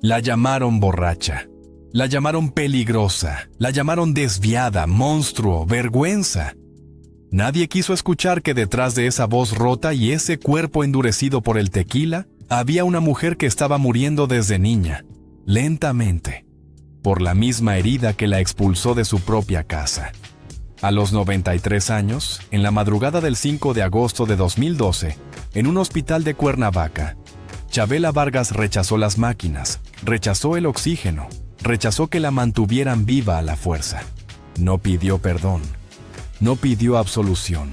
La llamaron borracha, la llamaron peligrosa, la llamaron desviada, monstruo, vergüenza. Nadie quiso escuchar que detrás de esa voz rota y ese cuerpo endurecido por el tequila, había una mujer que estaba muriendo desde niña, lentamente, por la misma herida que la expulsó de su propia casa. A los 93 años, en la madrugada del 5 de agosto de 2012, en un hospital de Cuernavaca, Chavela Vargas rechazó las máquinas, rechazó el oxígeno, rechazó que la mantuvieran viva a la fuerza. No pidió perdón, no pidió absolución.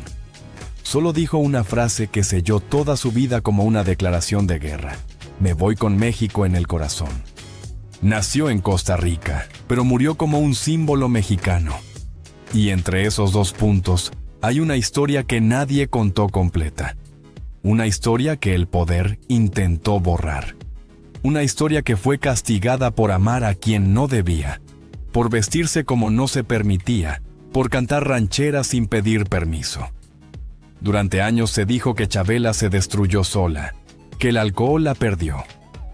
Solo dijo una frase que selló toda su vida como una declaración de guerra: me voy con México en el corazón. Nació en Costa Rica, pero murió como un símbolo mexicano. Y entre esos dos puntos, hay una historia que nadie contó completa. Una historia que el poder intentó borrar. Una historia que fue castigada por amar a quien no debía, por vestirse como no se permitía, por cantar rancheras sin pedir permiso. Durante años se dijo que Chavela se destruyó sola, que el alcohol la perdió,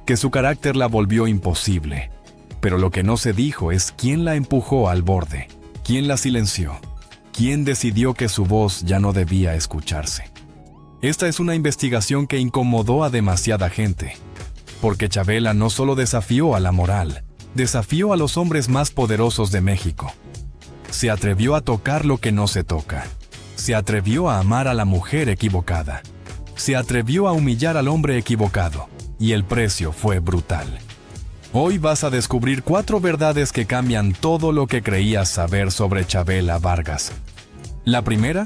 que su carácter la volvió imposible. Pero lo que no se dijo es quién la empujó al borde, quién la silenció, quién decidió que su voz ya no debía escucharse. Esta es una investigación que incomodó a demasiada gente, porque Chavela no solo desafió a la moral, desafió a los hombres más poderosos de México. Se atrevió a tocar lo que no se toca. Se atrevió a amar a la mujer equivocada. Se atrevió a humillar al hombre equivocado, y el precio fue brutal. Hoy vas a descubrir 4 verdades que cambian todo lo que creías saber sobre Chavela Vargas. La primera,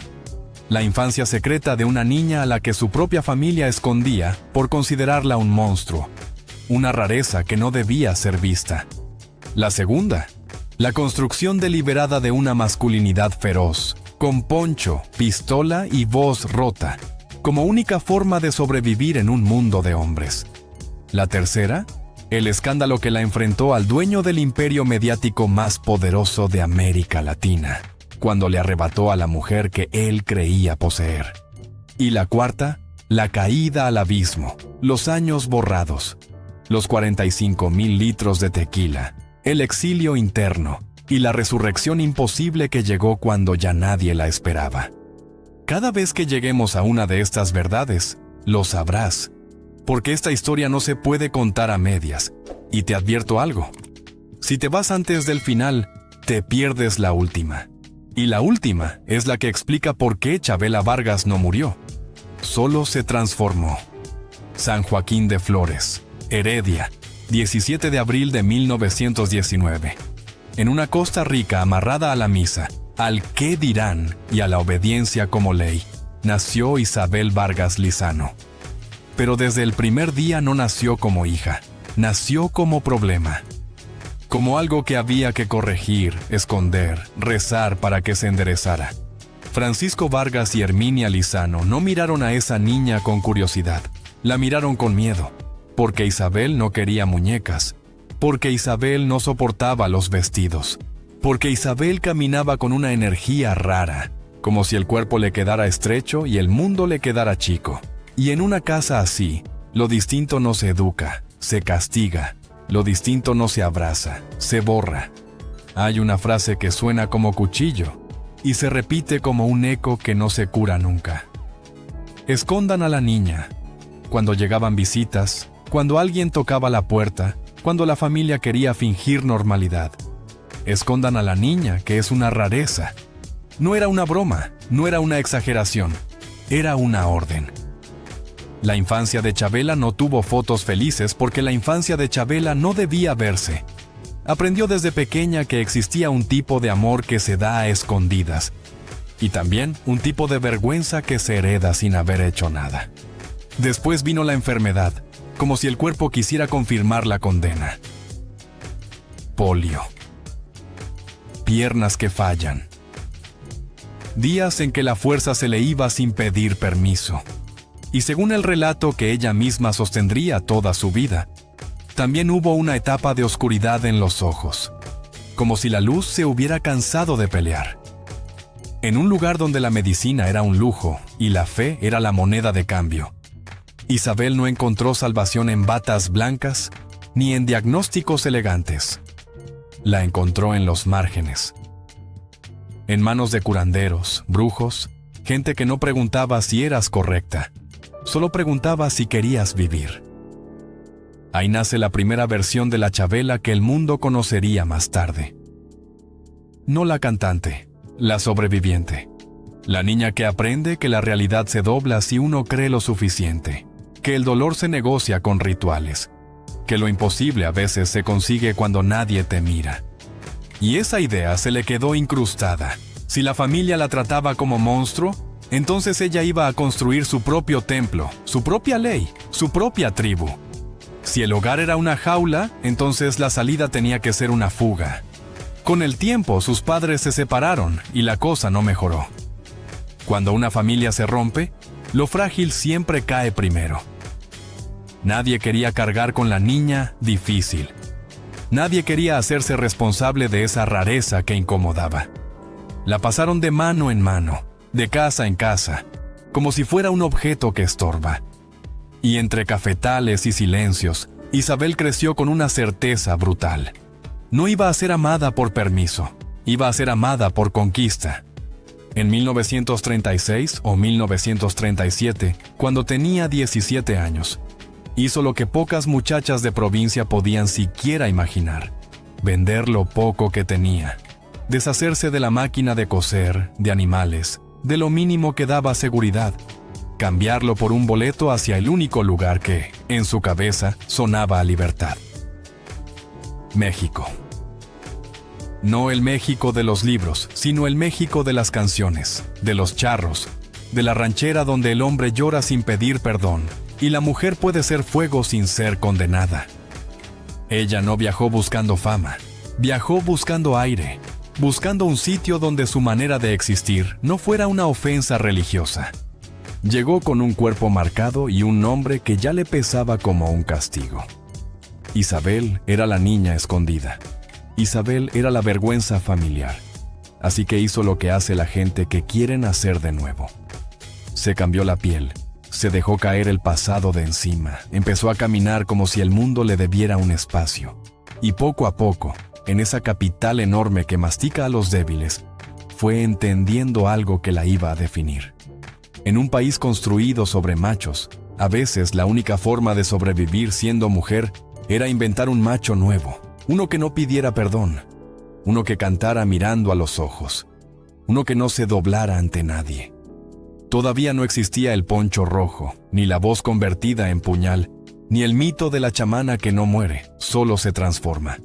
la infancia secreta de una niña a la que su propia familia escondía por considerarla un monstruo, una rareza que no debía ser vista. La segunda, la construcción deliberada de una masculinidad feroz, con poncho, pistola y voz rota, como única forma de sobrevivir en un mundo de hombres. La tercera, el escándalo que la enfrentó al dueño del imperio mediático más poderoso de América Latina, cuando le arrebató a la mujer que él creía poseer. Y la cuarta, la caída al abismo, los años borrados, los 45,000 litros de tequila, el exilio interno y la resurrección imposible que llegó cuando ya nadie la esperaba. Cada vez que lleguemos a una de estas verdades, lo sabrás, porque esta historia no se puede contar a medias. Y te advierto algo: si te vas antes del final, te pierdes la última. Y la última es la que explica por qué Chavela Vargas no murió, solo se transformó. San Joaquín de Flores, Heredia, 17 de abril de 1919. En una Costa Rica amarrada a la misa, al qué dirán y a la obediencia como ley, nació Isabel Vargas Lizano. Pero desde el primer día no nació como hija, nació como problema. Como algo que había que corregir, esconder, rezar para que se enderezara. Francisco Vargas y Herminia Lizano no miraron a esa niña con curiosidad, la miraron con miedo, porque Isabel no quería muñecas, porque Isabel no soportaba los vestidos, porque Isabel caminaba con una energía rara, como si el cuerpo le quedara estrecho y el mundo le quedara chico. Y en una casa así, lo distinto no se educa, se castiga. Lo distinto no se abraza, se borra. Hay una frase que suena como cuchillo y se repite como un eco que no se cura nunca. Escondan a la niña. Cuando llegaban visitas, cuando alguien tocaba la puerta, cuando la familia quería fingir normalidad. Escondan a la niña, que es una rareza. No era una broma, no era una exageración, era una orden. La infancia de Chavela no tuvo fotos felices porque la infancia de Chavela no debía verse. Aprendió desde pequeña que existía un tipo de amor que se da a escondidas y también un tipo de vergüenza que se hereda sin haber hecho nada. Después vino la enfermedad, como si el cuerpo quisiera confirmar la condena. Polio. Piernas que fallan. Días en que la fuerza se le iba sin pedir permiso. Y según el relato que ella misma sostendría toda su vida, también hubo una etapa de oscuridad en los ojos, como si la luz se hubiera cansado de pelear. En un lugar donde la medicina era un lujo y la fe era la moneda de cambio, Isabel no encontró salvación en batas blancas ni en diagnósticos elegantes. La encontró en los márgenes, en manos de curanderos, brujos, gente que no preguntaba si eras correcta, solo preguntaba si querías vivir. Ahí nace la primera versión de la Chabela que el mundo conocería más tarde. No la cantante, la sobreviviente. La niña que aprende que la realidad se dobla si uno cree lo suficiente, que el dolor se negocia con rituales, que lo imposible a veces se consigue cuando nadie te mira. Y esa idea se le quedó incrustada. Si la familia la trataba como monstruo, entonces ella iba a construir su propio templo, su propia ley, su propia tribu. Si el hogar era una jaula, entonces la salida tenía que ser una fuga. Con el tiempo, sus padres se separaron y la cosa no mejoró. Cuando una familia se rompe, lo frágil siempre cae primero. Nadie quería cargar con la niña difícil. Nadie quería hacerse responsable de esa rareza que incomodaba. La pasaron de mano en mano, de casa en casa, como si fuera un objeto que estorba. Y entre cafetales y silencios, Isabel creció con una certeza brutal. No iba a ser amada por permiso, iba a ser amada por conquista. En 1936 o 1937, cuando tenía 17 años, hizo lo que pocas muchachas de provincia podían siquiera imaginar: vender lo poco que tenía, deshacerse de la máquina de coser, de animales, de lo mínimo que daba seguridad, cambiarlo por un boleto hacia el único lugar que, en su cabeza, sonaba a libertad. México. No el México de los libros, sino el México de las canciones, de los charros, de la ranchera donde el hombre llora sin pedir perdón y la mujer puede ser fuego sin ser condenada. Ella no viajó buscando fama, viajó buscando aire, buscando un sitio donde su manera de existir no fuera una ofensa religiosa. Llegó con un cuerpo marcado y un nombre que ya le pesaba como un castigo. Isabel era la niña escondida. Isabel era la vergüenza familiar. Así que hizo lo que hace la gente que quiere nacer de nuevo. Se cambió la piel, se dejó caer el pasado de encima, empezó a caminar como si el mundo le debiera un espacio. Y poco a poco, en esa capital enorme que mastica a los débiles, fue entendiendo algo que la iba a definir. En un país construido sobre machos, a veces la única forma de sobrevivir siendo mujer era inventar un macho nuevo, uno que no pidiera perdón, uno que cantara mirando a los ojos, uno que no se doblara ante nadie. Todavía no existía el poncho rojo, ni la voz convertida en puñal, ni el mito de la chamana que no muere, solo se transforma.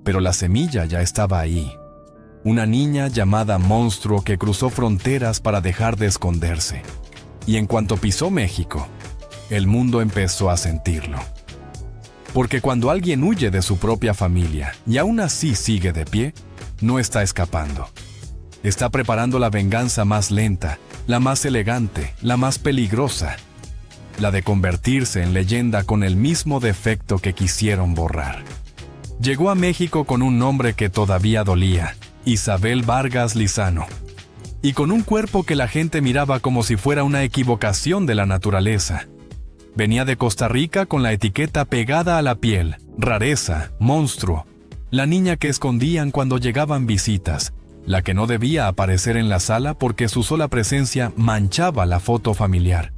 Pero la semilla ya estaba ahí. Una niña llamada Monstruo que cruzó fronteras para dejar de esconderse. Y en cuanto pisó México, el mundo empezó a sentirlo. Porque cuando alguien huye de su propia familia y aún así sigue de pie, no está escapando. Está preparando la venganza más lenta, la más elegante, la más peligrosa. La de convertirse en leyenda con el mismo defecto que quisieron borrar. Llegó a México con un nombre que todavía dolía, Isabel Vargas Lizano, y con un cuerpo que la gente miraba como si fuera una equivocación de la naturaleza. Venía de Costa Rica con la etiqueta pegada a la piel, rareza, monstruo, la niña que escondían cuando llegaban visitas, la que no debía aparecer en la sala porque su sola presencia manchaba la foto familiar.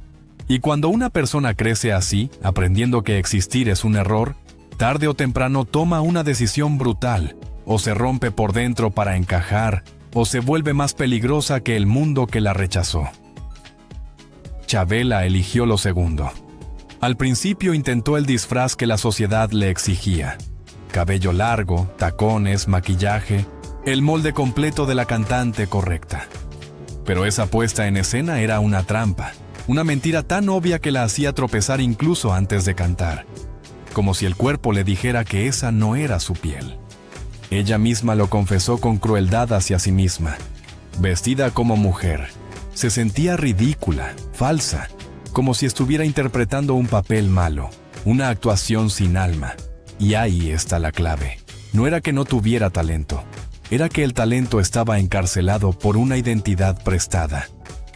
Y cuando una persona crece así, aprendiendo que existir es un error, tarde o temprano toma una decisión brutal, o se rompe por dentro para encajar, o se vuelve más peligrosa que el mundo que la rechazó. Chabela eligió lo segundo. Al principio intentó el disfraz que la sociedad le exigía. Cabello largo, tacones, maquillaje, el molde completo de la cantante correcta. Pero esa puesta en escena era una trampa, una mentira tan obvia que la hacía tropezar incluso antes de cantar, como si el cuerpo le dijera que esa no era su piel. Ella misma lo confesó con crueldad hacia sí misma. Vestida como mujer, se sentía ridícula, falsa, como si estuviera interpretando un papel malo, una actuación sin alma. Y ahí está la clave. No era que no tuviera talento, era que el talento estaba encarcelado por una identidad prestada.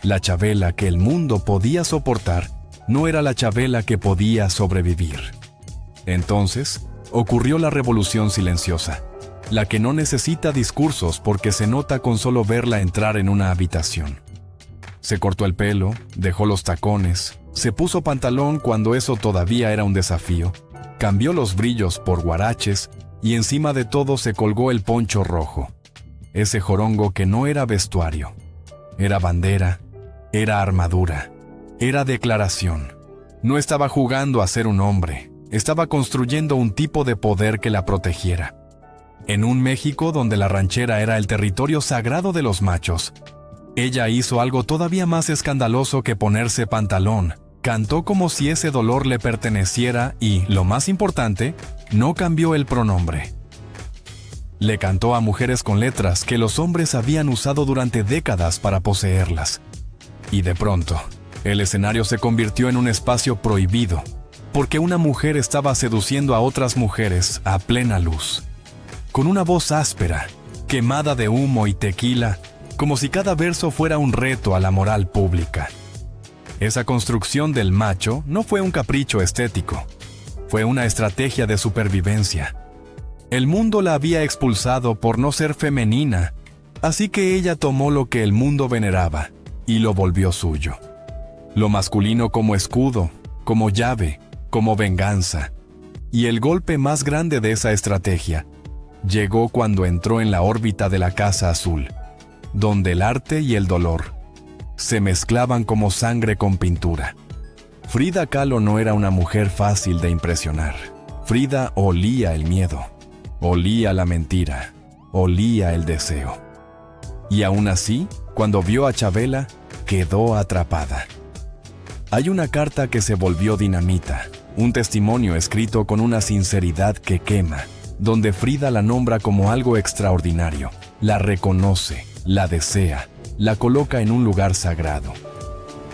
La Chabela que el mundo podía soportar no era la Chabela que podía sobrevivir. Entonces, ocurrió la revolución silenciosa, la que no necesita discursos porque se nota con solo verla entrar en una habitación. Se cortó el pelo, dejó los tacones, se puso pantalón cuando eso todavía era un desafío, cambió los brillos por guaraches y encima de todo se colgó el poncho rojo. Ese jorongo que no era vestuario, era bandera, era armadura, era declaración. No estaba jugando a ser un hombre, estaba construyendo un tipo de poder que la protegiera. En un México donde la ranchera era el territorio sagrado de los machos, ella hizo algo todavía más escandaloso que ponerse pantalón. Cantó como si ese dolor le perteneciera y, lo más importante, no cambió el pronombre. Le cantó a mujeres con letras que los hombres habían usado durante décadas para poseerlas. Y de pronto, el escenario se convirtió en un espacio prohibido, porque una mujer estaba seduciendo a otras mujeres a plena luz. Con una voz áspera, quemada de humo y tequila, como si cada verso fuera un reto a la moral pública. Esa construcción del macho no fue un capricho estético, fue una estrategia de supervivencia. El mundo la había expulsado por no ser femenina, así que ella tomó lo que el mundo veneraba y lo volvió suyo. Lo masculino como escudo, como llave, como venganza. Y el golpe más grande de esa estrategia llegó cuando entró en la órbita de la Casa Azul, donde el arte y el dolor se mezclaban como sangre con pintura. Frida Kahlo no era una mujer fácil de impresionar. Frida olía el miedo, olía la mentira, olía el deseo. Y aún así, cuando vio a Chavela, quedó atrapada. Hay una carta que se volvió dinamita, un testimonio escrito con una sinceridad que quema, donde Frida la nombra como algo extraordinario, la reconoce, la desea, la coloca en un lugar sagrado.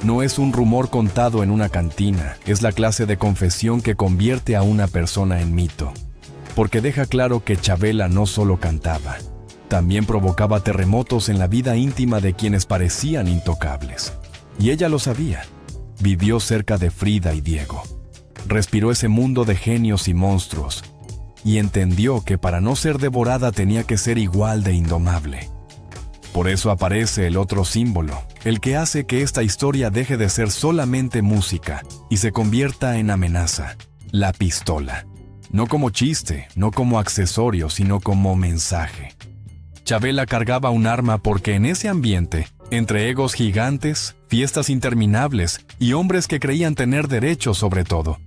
No es un rumor contado en una cantina, es la clase de confesión que convierte a una persona en mito, porque deja claro que Chavela no solo cantaba, también provocaba terremotos en la vida íntima de quienes parecían intocables. Y ella lo sabía. Vivió cerca de Frida y Diego. Respiró ese mundo de genios y monstruos, y entendió que para no ser devorada tenía que ser igual de indomable. Por eso aparece el otro símbolo, el que hace que esta historia deje de ser solamente música y se convierta en amenaza: la pistola. No como chiste, no como accesorio, sino como mensaje. Chavela cargaba un arma porque en ese ambiente, entre egos gigantes, fiestas interminables y hombres que creían tener derecho sobre todo,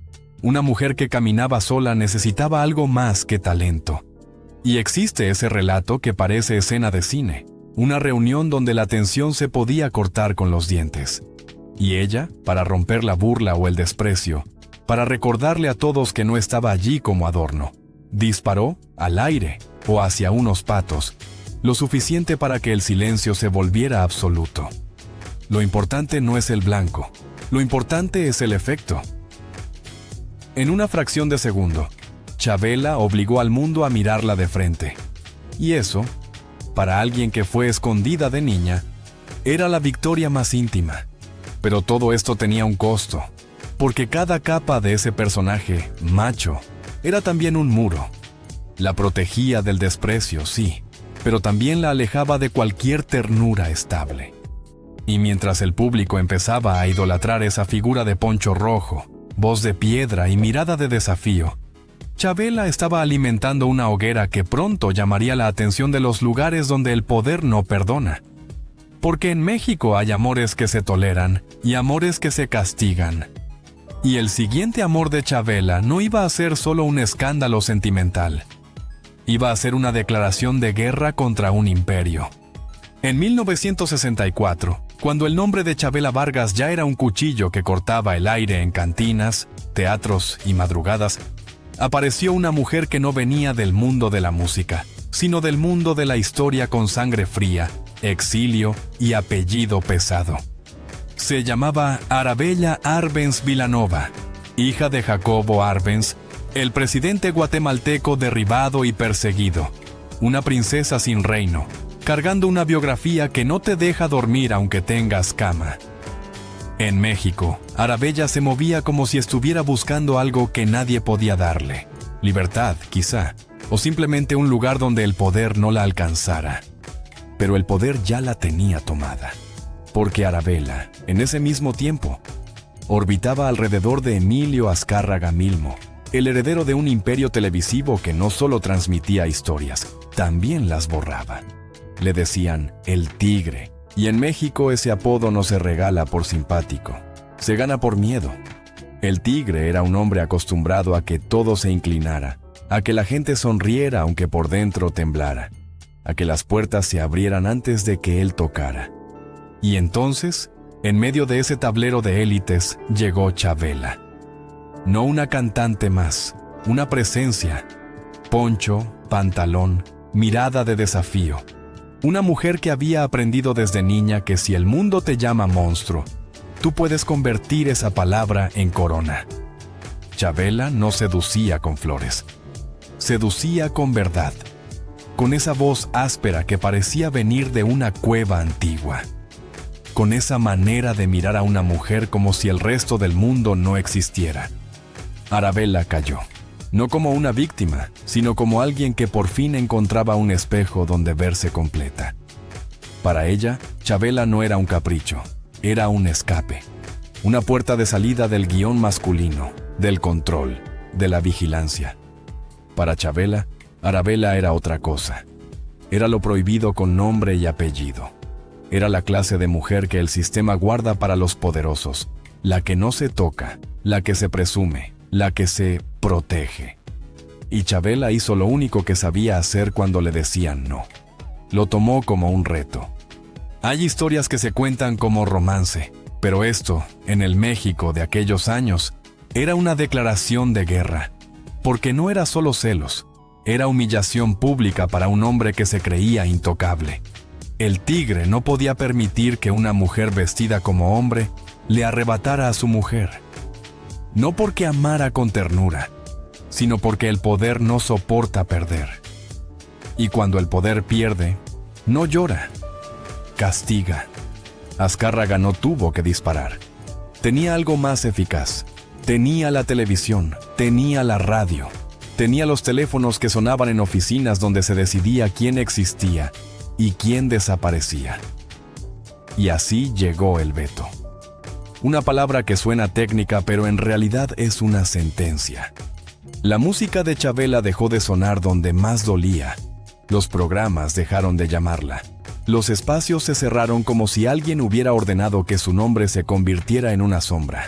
una mujer que caminaba sola necesitaba algo más que talento. Y existe ese relato que parece escena de cine, una reunión donde la tensión se podía cortar con los dientes. Y ella, para romper la burla o el desprecio, para recordarle a todos que no estaba allí como adorno, disparó al aire o hacia unos patos, lo suficiente para que el silencio se volviera absoluto. Lo importante no es el blanco, lo importante es el efecto. En una fracción de segundo, Chavela obligó al mundo a mirarla de frente. Y eso, para alguien que fue escondida de niña, era la victoria más íntima. Pero todo esto tenía un costo, porque cada capa de ese personaje, macho, era también un muro. La protegía del desprecio, sí, pero también la alejaba de cualquier ternura estable. Y mientras el público empezaba a idolatrar esa figura de poncho rojo, voz de piedra y mirada de desafío, Chavela estaba alimentando una hoguera que pronto llamaría la atención de los lugares donde el poder no perdona. Porque en México hay amores que se toleran y amores que se castigan. Y el siguiente amor de Chavela no iba a ser solo un escándalo sentimental. Iba a ser una declaración de guerra contra un imperio. En 1964, cuando el nombre de Chavela Vargas ya era un cuchillo que cortaba el aire en cantinas, teatros y madrugadas, apareció una mujer que no venía del mundo de la música, sino del mundo de la historia con sangre fría, exilio y apellido pesado. Se llamaba Arabella Arbenz Vilanova, hija de Jacobo Arbenz, el presidente guatemalteco derribado y perseguido, una princesa sin reino, cargando una biografía que no te deja dormir aunque tengas cama. En México, Arabella se movía como si estuviera buscando algo que nadie podía darle: libertad, quizá, o simplemente un lugar donde el poder no la alcanzara. Pero el poder ya la tenía tomada, porque Arabella, en ese mismo tiempo, orbitaba alrededor de Emilio Azcárraga Milmo, el heredero de un imperio televisivo que no solo transmitía historias, también las borraba. Le decían el Tigre, y en México ese apodo no se regala por simpático, se gana por miedo. El Tigre era un hombre acostumbrado a que todo se inclinara, a que la gente sonriera aunque por dentro temblara, a que las puertas se abrieran antes de que él tocara. Y entonces, en medio de ese tablero de élites, llegó Chabela. No una cantante más, una presencia, poncho, pantalón, mirada de desafío. Una mujer que había aprendido desde niña que si el mundo te llama monstruo, tú puedes convertir esa palabra en corona. Chabela no seducía con flores, seducía con verdad, con esa voz áspera que parecía venir de una cueva antigua, con esa manera de mirar a una mujer como si el resto del mundo no existiera. Arabella cayó, no como una víctima, sino como alguien que por fin encontraba un espejo donde verse completa. Para ella, Chabela no era un capricho, era un escape, una puerta de salida del guión masculino, del control, de la vigilancia. Para Chabela, Arabella era otra cosa. Era lo prohibido con nombre y apellido. Era la clase de mujer que el sistema guarda para los poderosos, la que no se toca, la que se presume, la que se protege. Y Chabela hizo lo único que sabía hacer cuando le decían no. Lo tomó como un reto. Hay historias que se cuentan como romance, pero esto, en el México de aquellos años, era una declaración de guerra, porque no era solo celos, era humillación pública para un hombre que se creía intocable. El Tigre no podía permitir que una mujer vestida como hombre le arrebatara a su mujer. No porque amara con ternura, sino porque el poder no soporta perder. Y cuando el poder pierde, no llora, castiga. Azcárraga no tuvo que disparar. Tenía algo más eficaz. Tenía la televisión, tenía la radio, tenía los teléfonos que sonaban en oficinas donde se decidía quién existía y quién desaparecía. Y así llegó el veto. Una palabra que suena técnica, pero en realidad es una sentencia. La música de Chabela dejó de sonar donde más dolía. Los programas dejaron de llamarla. Los espacios se cerraron como si alguien hubiera ordenado que su nombre se convirtiera en una sombra.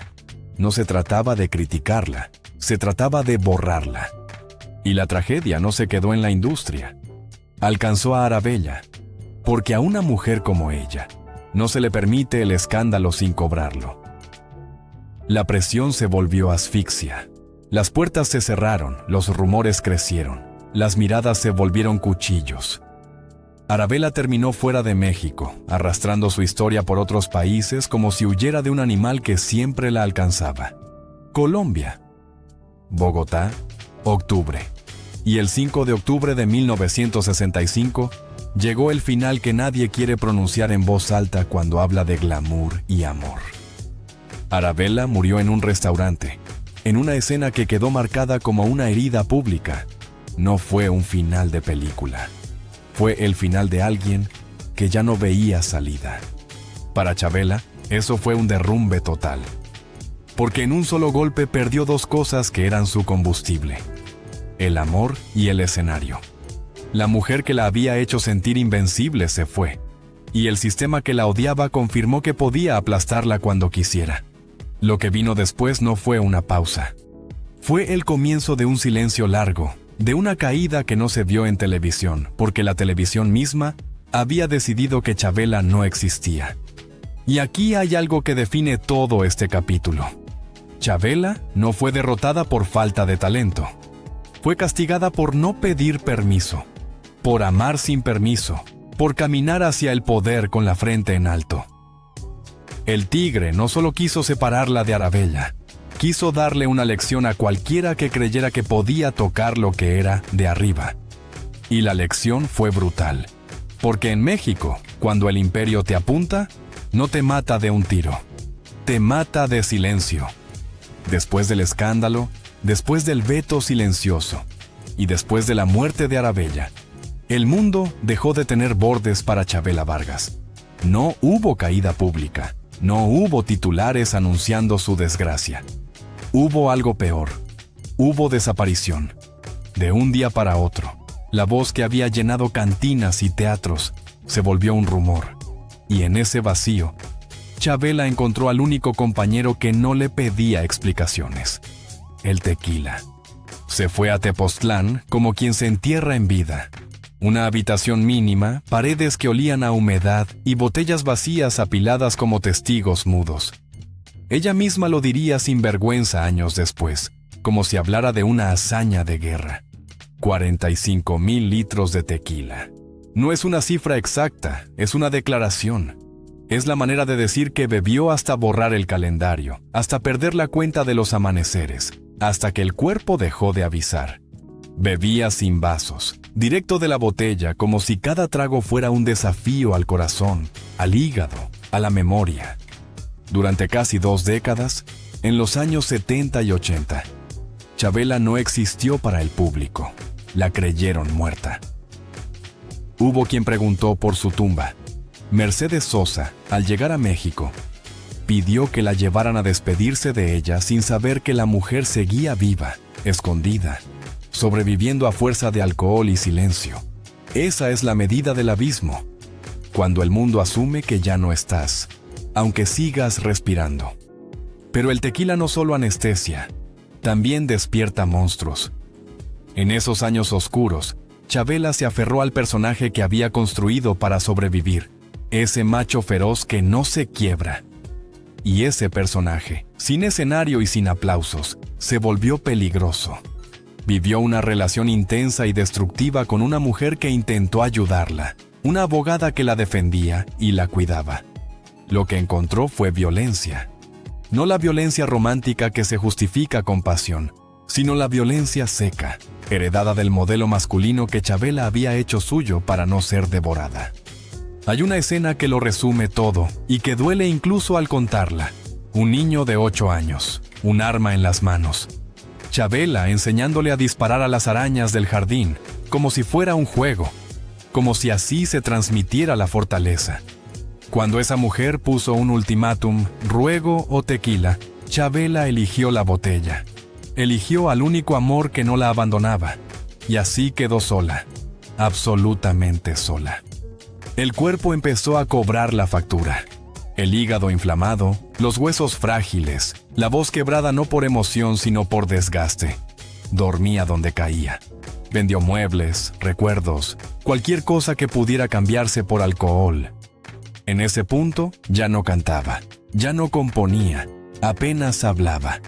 No se trataba de criticarla, se trataba de borrarla. Y la tragedia no se quedó en la industria. Alcanzó a Arabella, porque a una mujer como ella no se le permite el escándalo sin cobrarlo. La presión se volvió asfixia. Las puertas se cerraron, los rumores crecieron, las miradas se volvieron cuchillos. Arabella terminó fuera de México, arrastrando su historia por otros países como si huyera de un animal que siempre la alcanzaba. Colombia. Bogotá, octubre. Y el 5 de octubre de 1965 llegó el final que nadie quiere pronunciar en voz alta cuando habla de glamour y amor. Arabella murió en un restaurante, en una escena que quedó marcada como una herida pública. No fue un final de película. Fue el final de alguien que ya no veía salida. Para Chabela, eso fue un derrumbe total. Porque en un solo golpe perdió dos cosas que eran su combustible: el amor y el escenario. La mujer que la había hecho sentir invencible se fue, y el sistema que la odiaba confirmó que podía aplastarla cuando quisiera. Lo que vino después no fue una pausa. Fue el comienzo de un silencio largo, de una caída que no se vio en televisión, porque la televisión misma había decidido que Chabela no existía. Y aquí hay algo que define todo este capítulo. Chabela no fue derrotada por falta de talento. Fue castigada por no pedir permiso, por amar sin permiso, por caminar hacia el poder con la frente en alto. El Tigre no solo quiso separarla de Arabella, quiso darle una lección a cualquiera que creyera que podía tocar lo que era de arriba. Y la lección fue brutal, porque en México, cuando el imperio te apunta, no te mata de un tiro, te mata de silencio. Después del escándalo, después del veto silencioso, Y después de la muerte de Arabella, el mundo dejó de tener bordes para Chavela Vargas. No hubo caída pública, no hubo titulares anunciando su desgracia. Hubo algo peor, hubo desaparición. De un día para otro, la voz que había llenado cantinas y teatros se volvió un rumor. Y en ese vacío, Chavela encontró al único compañero que no le pedía explicaciones: el tequila. Se fue a Tepoztlán como quien se entierra en vida. Una habitación mínima, paredes que olían a humedad y botellas vacías apiladas como testigos mudos. Ella misma lo diría sin vergüenza años después, como si hablara de una hazaña de guerra. 45,000 litros de tequila. No es una cifra exacta, es una declaración. Es la manera de decir que bebió hasta borrar el calendario, hasta perder la cuenta de los amaneceres, hasta que el cuerpo dejó de avisar. Bebía sin vasos, directo de la botella, como si cada trago fuera un desafío al corazón, al hígado, a la memoria. Durante casi 2 décadas, en los años 70 y 80, Chavela no existió para el público. La creyeron muerta. Hubo quien preguntó por su tumba. Mercedes Sosa, al llegar a México, pidió que la llevaran a despedirse de ella sin saber que la mujer seguía viva, escondida, sobreviviendo a fuerza de alcohol y silencio. Esa es la medida del abismo, cuando el mundo asume que ya no estás, aunque sigas respirando. Pero el tequila no solo anestesia, también despierta monstruos. En esos años oscuros, Chavela se aferró al personaje que había construido para sobrevivir, ese macho feroz que no se quiebra. Y ese personaje, sin escenario y sin aplausos, se volvió peligroso. Vivió una relación intensa y destructiva con una mujer que intentó ayudarla, una abogada que la defendía y la cuidaba. Lo que encontró fue violencia. No la violencia romántica que se justifica con pasión, sino la violencia seca, heredada del modelo masculino que Chavela había hecho suyo para no ser devorada. Hay una escena que lo resume todo y que duele incluso al contarla. Un niño de 8 años, un arma en las manos. Chavela enseñándole a disparar a las arañas del jardín, como si fuera un juego, como si así se transmitiera la fortaleza. Cuando esa mujer puso un ultimátum, ruego o tequila, Chavela eligió la botella. Eligió al único amor que no la abandonaba. Y así quedó sola, absolutamente sola. El cuerpo empezó a cobrar la factura. El hígado inflamado, los huesos frágiles, la voz quebrada no por emoción sino por desgaste. Dormía donde caía. Vendió muebles, recuerdos, cualquier cosa que pudiera cambiarse por alcohol. En ese punto ya no cantaba, ya no componía, apenas hablaba.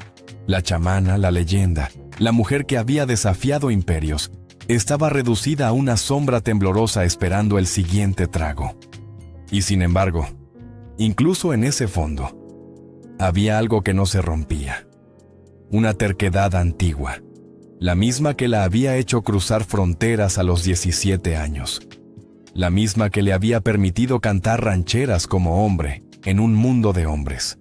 La chamana, la leyenda, la mujer que había desafiado imperios, estaba reducida a una sombra temblorosa esperando el siguiente trago. Y sin embargo, incluso en ese fondo, había algo que no se rompía. Una terquedad antigua, la misma que la había hecho cruzar fronteras a los 17 años. La misma que le había permitido cantar rancheras como hombre en un mundo de hombres.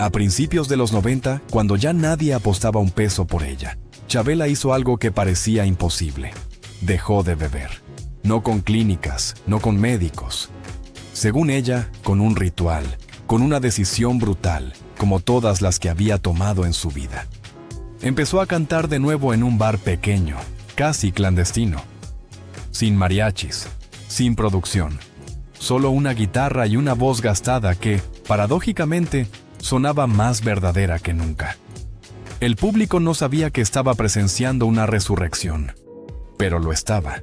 A principios de los 90, cuando ya nadie apostaba un peso por ella, Chavela hizo algo que parecía imposible. Dejó de beber. No con clínicas, no con médicos. Según ella, con un ritual, con una decisión brutal, como todas las que había tomado en su vida. Empezó a cantar de nuevo en un bar pequeño, casi clandestino. Sin mariachis, sin producción. Solo una guitarra y una voz gastada que, paradójicamente, sonaba más verdadera que nunca. El público no sabía que estaba presenciando una resurrección, pero lo estaba.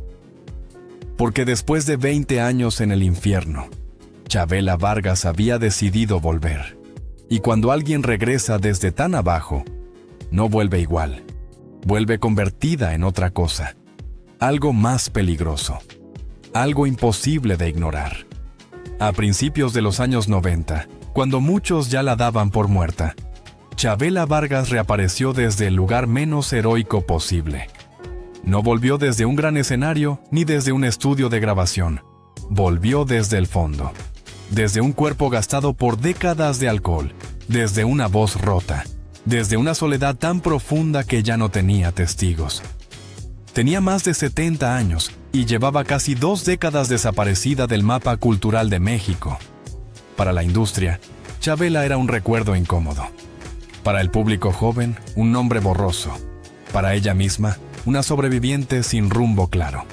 Porque después de 20 años en el infierno, Chavela Vargas había decidido volver. Y cuando alguien regresa desde tan abajo, no vuelve igual. Vuelve convertida en otra cosa. Algo más peligroso. Algo imposible de ignorar. A principios de los años 90, cuando muchos ya la daban por muerta, Chavela Vargas reapareció desde el lugar menos heroico posible. No volvió desde un gran escenario ni desde un estudio de grabación. Volvió desde el fondo. Desde un cuerpo gastado por décadas de alcohol. Desde una voz rota. Desde una soledad tan profunda que ya no tenía testigos. Tenía más de 70 años y llevaba casi 2 décadas desaparecida del mapa cultural de México. Para la industria, Chabela era un recuerdo incómodo. Para el público joven, un nombre borroso. Para ella misma, una sobreviviente sin rumbo claro.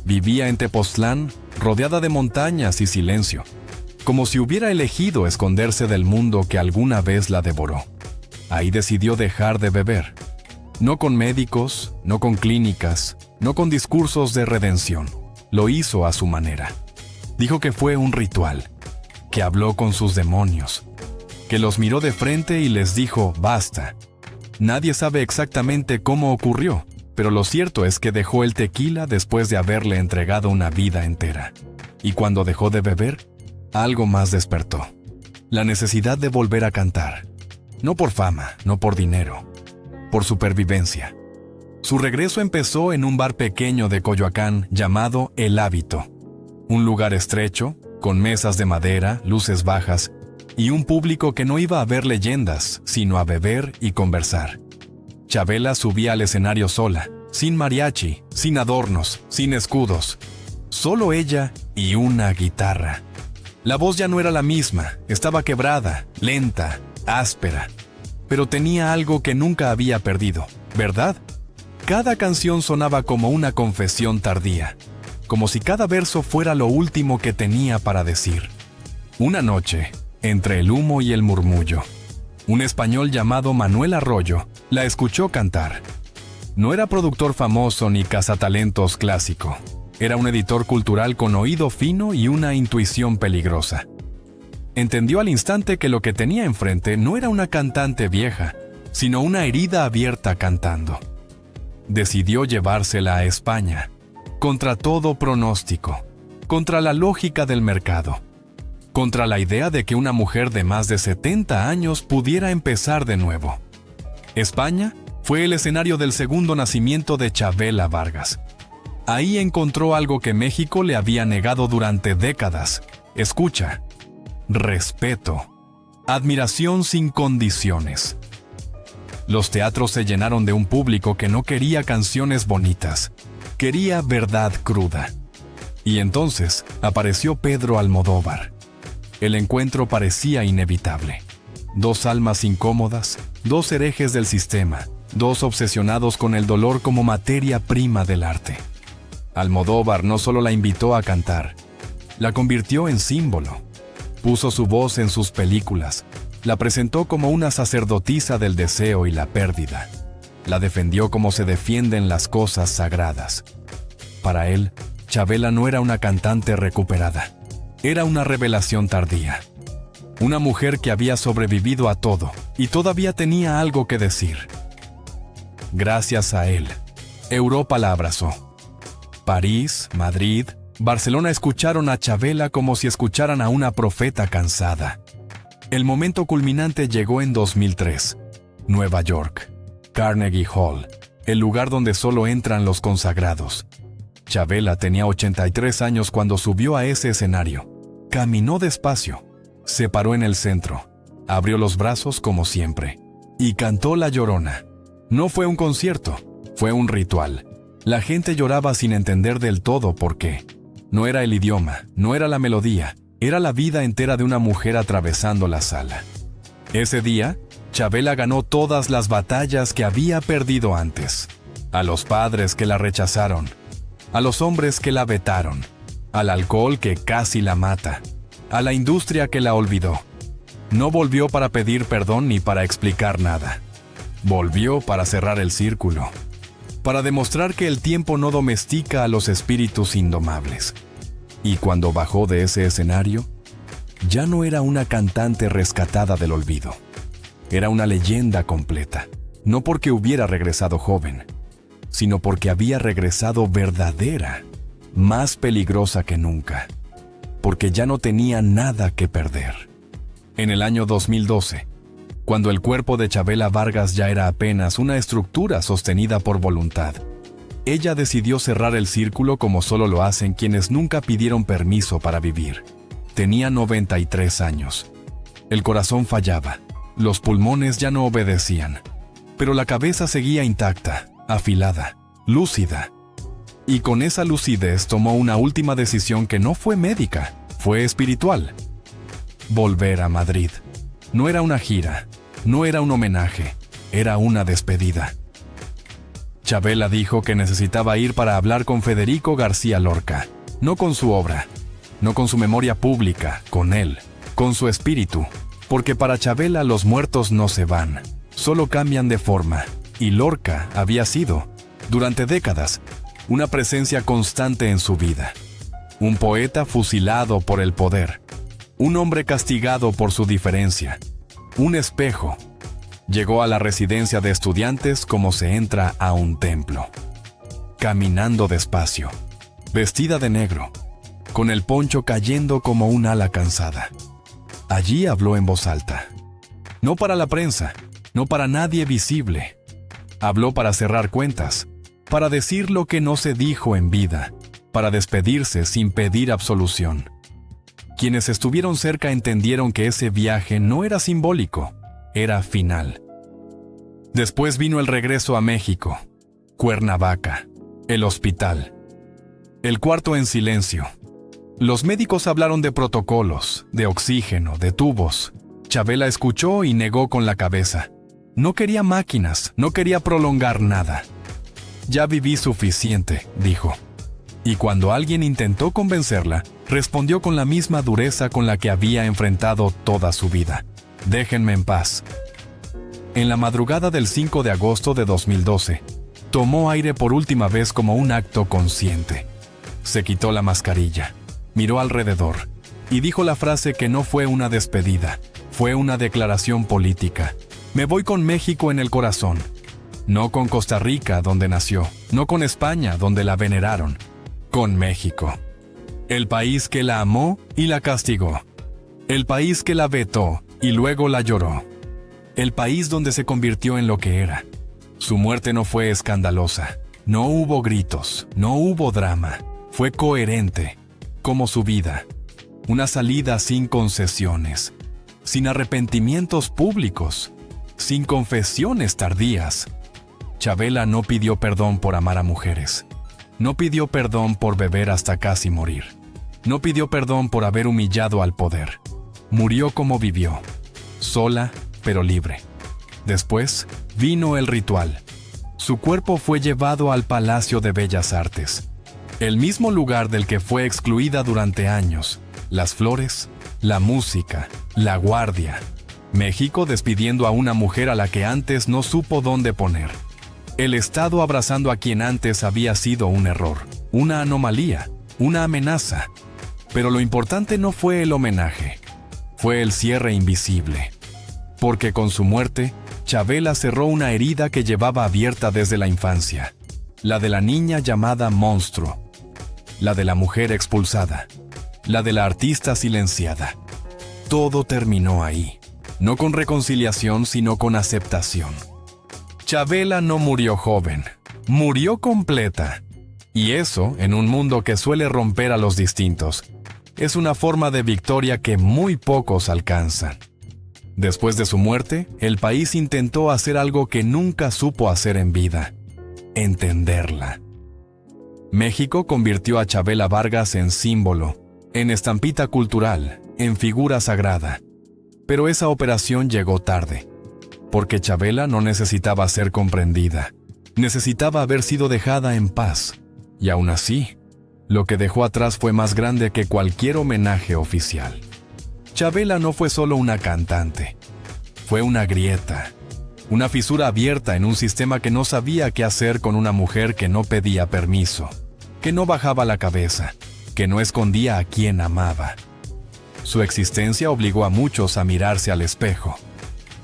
Vivía en Tepoztlán, rodeada de montañas y silencio, como si hubiera elegido esconderse del mundo que alguna vez la devoró. Ahí decidió dejar de beber. No con médicos, no con clínicas, no con discursos de redención. Lo hizo a su manera. Dijo que fue un ritual, que habló con sus demonios, que los miró de frente y les dijo basta. Nadie sabe exactamente cómo ocurrió, pero lo cierto es que dejó el tequila después de haberle entregado una vida entera. Y cuando dejó de beber, algo más despertó. La necesidad de volver a cantar. No por fama, no por dinero, por supervivencia. Su regreso empezó en un bar pequeño de Coyoacán llamado El Hábito. Un lugar estrecho, con mesas de madera, luces bajas, y un público que no iba a ver leyendas, sino a beber y conversar. Chabela subía al escenario sola, sin mariachi, sin adornos, sin escudos. Solo ella y una guitarra. La voz ya no era la misma, estaba quebrada, lenta, áspera. Pero tenía algo que nunca había perdido, ¿verdad? Cada canción sonaba como una confesión tardía, como si cada verso fuera lo último que tenía para decir. Una noche, entre el humo y el murmullo, un español llamado Manuel Arroyo la escuchó cantar. No era productor famoso ni cazatalentos clásico. Era un editor cultural con oído fino y una intuición peligrosa. Entendió al instante que lo que tenía enfrente no era una cantante vieja, sino una herida abierta cantando. Decidió llevársela a España, contra todo pronóstico, contra la lógica del mercado, contra la idea de que una mujer de más de 70 años pudiera empezar de nuevo. España fue el escenario del segundo nacimiento de Chabela Vargas. Ahí encontró algo que México le había negado durante décadas. Escucha, respeto, admiración sin condiciones. Los teatros se llenaron de un público que no quería canciones bonitas, quería verdad cruda. Y entonces apareció Pedro Almodóvar. El encuentro parecía inevitable. 2 almas incómodas, 2 herejes del sistema, 2 obsesionados con el dolor como materia prima del arte. Almodóvar no solo la invitó a cantar, la convirtió en símbolo. Puso su voz en sus películas, la presentó como una sacerdotisa del deseo y la pérdida. La defendió como se defienden las cosas sagradas. Para él, Chabela no era una cantante recuperada. Era una revelación tardía. Una mujer que había sobrevivido a todo y todavía tenía algo que decir. Gracias a él, Europa la abrazó. París, Madrid, Barcelona escucharon a Chabela como si escucharan a una profeta cansada. El momento culminante llegó en 2003. Nueva York, Carnegie Hall, el lugar donde solo entran los consagrados. Chabela tenía 83 años cuando subió a ese escenario. Caminó despacio, se paró en el centro, abrió los brazos como siempre, y cantó La Llorona. No fue un concierto, fue un ritual. La gente lloraba sin entender del todo por qué. No era el idioma, no era la melodía, era la vida entera de una mujer atravesando la sala. Ese día, Chabela ganó todas las batallas que había perdido antes. A los padres que la rechazaron, a los hombres que la vetaron, al alcohol que casi la mata, a la industria que la olvidó. No volvió para pedir perdón ni para explicar nada. Volvió para cerrar el círculo, para demostrar que el tiempo no domestica a los espíritus indomables. Y cuando bajó de ese escenario, ya no era una cantante rescatada del olvido. Era una leyenda completa, no porque hubiera regresado joven, sino porque había regresado verdadera, más peligrosa que nunca, porque ya no tenía nada que perder. En el año 2012, cuando el cuerpo de Chabela Vargas ya era apenas una estructura sostenida por voluntad, ella decidió cerrar el círculo como solo lo hacen quienes nunca pidieron permiso para vivir. Tenía 93 años. El corazón fallaba, los pulmones ya no obedecían, pero la cabeza seguía intacta, afilada, lúcida. Y con esa lucidez tomó una última decisión que no fue médica, fue espiritual. Volver a Madrid. No era una gira, no era un homenaje, era una despedida. Chavela dijo que necesitaba ir para hablar con Federico García Lorca, no con su obra, no con su memoria pública, con él, con su espíritu, porque para Chavela los muertos no se van, solo cambian de forma, y Lorca había sido, durante décadas, una presencia constante en su vida. Un poeta fusilado por el poder, un hombre castigado por su diferencia, un espejo. Llegó a la residencia de estudiantes como se entra a un templo. Caminando despacio, vestida de negro, con el poncho cayendo como un ala cansada. Allí habló en voz alta. No para la prensa, no para nadie visible. Habló para cerrar cuentas, para decir lo que no se dijo en vida, para despedirse sin pedir absolución. Quienes estuvieron cerca entendieron que ese viaje no era simbólico, era final. Después vino el regreso a México, Cuernavaca, el hospital. El cuarto en silencio. Los médicos hablaron de protocolos, de oxígeno, de tubos. Chavela escuchó y negó con la cabeza. No quería máquinas, no quería prolongar nada. Ya viví suficiente, dijo. Y cuando alguien intentó convencerla, respondió con la misma dureza con la que había enfrentado toda su vida. Déjenme en paz. En la madrugada del 5 de agosto de 2012, tomó aire por última vez como un acto consciente. Se quitó la mascarilla, miró alrededor y dijo la frase que no fue una despedida, fue una declaración política. Me voy con México en el corazón. No con Costa Rica, donde nació, no con España, donde la veneraron. Con México. El país que la amó y la castigó. El país que la vetó y luego la lloró. El país donde se convirtió en lo que era. Su muerte no fue escandalosa. No hubo gritos, no hubo drama. Fue coherente, como su vida. Una salida sin concesiones, sin arrepentimientos públicos, sin confesiones tardías. Chavela no pidió perdón por amar a mujeres. No pidió perdón por beber hasta casi morir. No pidió perdón por haber humillado al poder. Murió como vivió, sola pero libre. Después vino el ritual. Su cuerpo fue llevado al Palacio de Bellas Artes, el mismo lugar del que fue excluida durante años. Las flores, la música, la guardia. México despidiendo a una mujer a la que antes no supo dónde poner. El Estado abrazando a quien antes había sido un error, una anomalía, una amenaza. Pero lo importante no fue el homenaje, fue el cierre invisible. Porque con su muerte, Chavela cerró una herida que llevaba abierta desde la infancia, la de la niña llamada monstruo, la de la mujer expulsada, la de la artista silenciada. Todo terminó ahí, no con reconciliación, sino con aceptación. Chavela no murió joven, murió completa. Y eso, en un mundo que suele romper a los distintos, es una forma de victoria que muy pocos alcanzan. Después de su muerte, el país intentó hacer algo que nunca supo hacer en vida: entenderla. México convirtió a Chavela Vargas en símbolo, en estampita cultural, en figura sagrada. Pero esa operación llegó tarde, porque Chavela no necesitaba ser comprendida, necesitaba haber sido dejada en paz. Y aún así, lo que dejó atrás fue más grande que cualquier homenaje oficial. Chavela no fue solo una cantante, fue una grieta, una fisura abierta en un sistema que no sabía qué hacer con una mujer que no pedía permiso, que no bajaba la cabeza, que no escondía a quien amaba. Su existencia obligó a muchos a mirarse al espejo,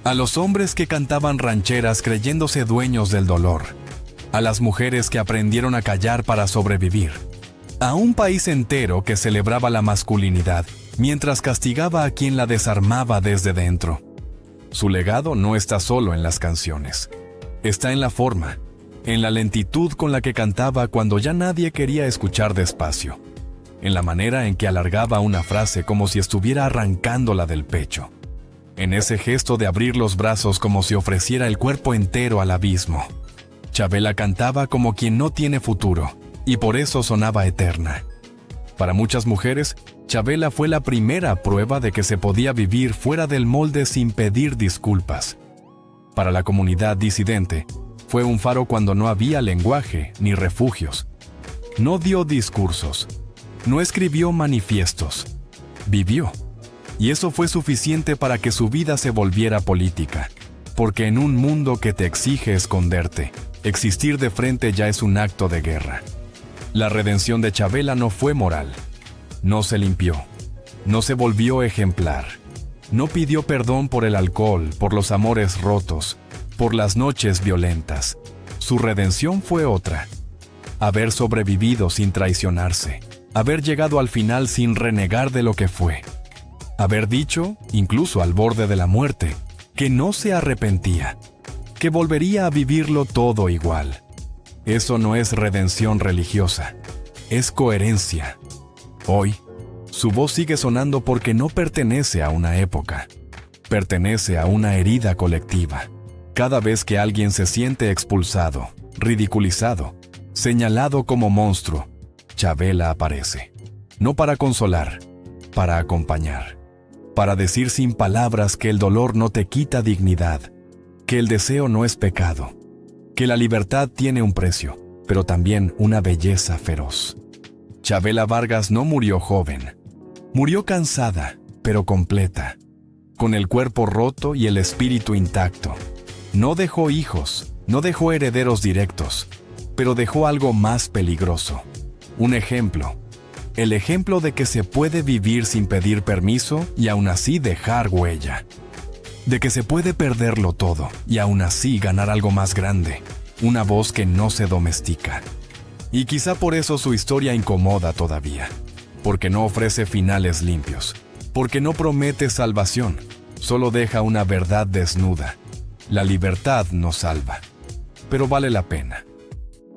a los hombres que cantaban rancheras creyéndose dueños del dolor, a las mujeres que aprendieron a callar para sobrevivir, a un país entero que celebraba la masculinidad mientras castigaba a quien la desarmaba desde dentro. Su legado no está solo en las canciones, está en la forma, en la lentitud con la que cantaba cuando ya nadie quería escuchar despacio, en la manera en que alargaba una frase como si estuviera arrancándola del pecho, en ese gesto de abrir los brazos como si ofreciera el cuerpo entero al abismo. Chabela cantaba como quien no tiene futuro, y por eso sonaba eterna. Para muchas mujeres, Chabela fue la primera prueba de que se podía vivir fuera del molde sin pedir disculpas. Para la comunidad disidente, fue un faro cuando no había lenguaje ni refugios. No dio discursos, no escribió manifiestos, vivió. Y eso fue suficiente para que su vida se volviera política, porque en un mundo que te exige esconderte, existir de frente ya es un acto de guerra. La redención de Chabela no fue moral, no se limpió, no se volvió ejemplar, no pidió perdón por el alcohol, por los amores rotos, por las noches violentas. Su redención fue otra: haber sobrevivido sin traicionarse, haber llegado al final sin renegar de lo que fue, haber dicho, incluso al borde de la muerte, que no se arrepentía, que volvería a vivirlo todo igual. Eso no es redención religiosa, es coherencia. Hoy, su voz sigue sonando porque no pertenece a una época, pertenece a una herida colectiva. Cada vez que alguien se siente expulsado, ridiculizado, señalado como monstruo, Chabela aparece. No para consolar, para acompañar. Para decir sin palabras que el dolor no te quita dignidad, que el deseo no es pecado, que la libertad tiene un precio, pero también una belleza feroz. Chabela Vargas no murió joven. Murió cansada, pero completa, con el cuerpo roto y el espíritu intacto. No dejó hijos, no dejó herederos directos, pero dejó algo más peligroso. Un ejemplo. El ejemplo de que se puede vivir sin pedir permiso y aún así dejar huella. De que se puede perderlo todo y aún así ganar algo más grande. Una voz que no se domestica. Y quizá por eso su historia incomoda todavía. Porque no ofrece finales limpios. Porque no promete salvación. Solo deja una verdad desnuda. La libertad no salva. Pero vale la pena.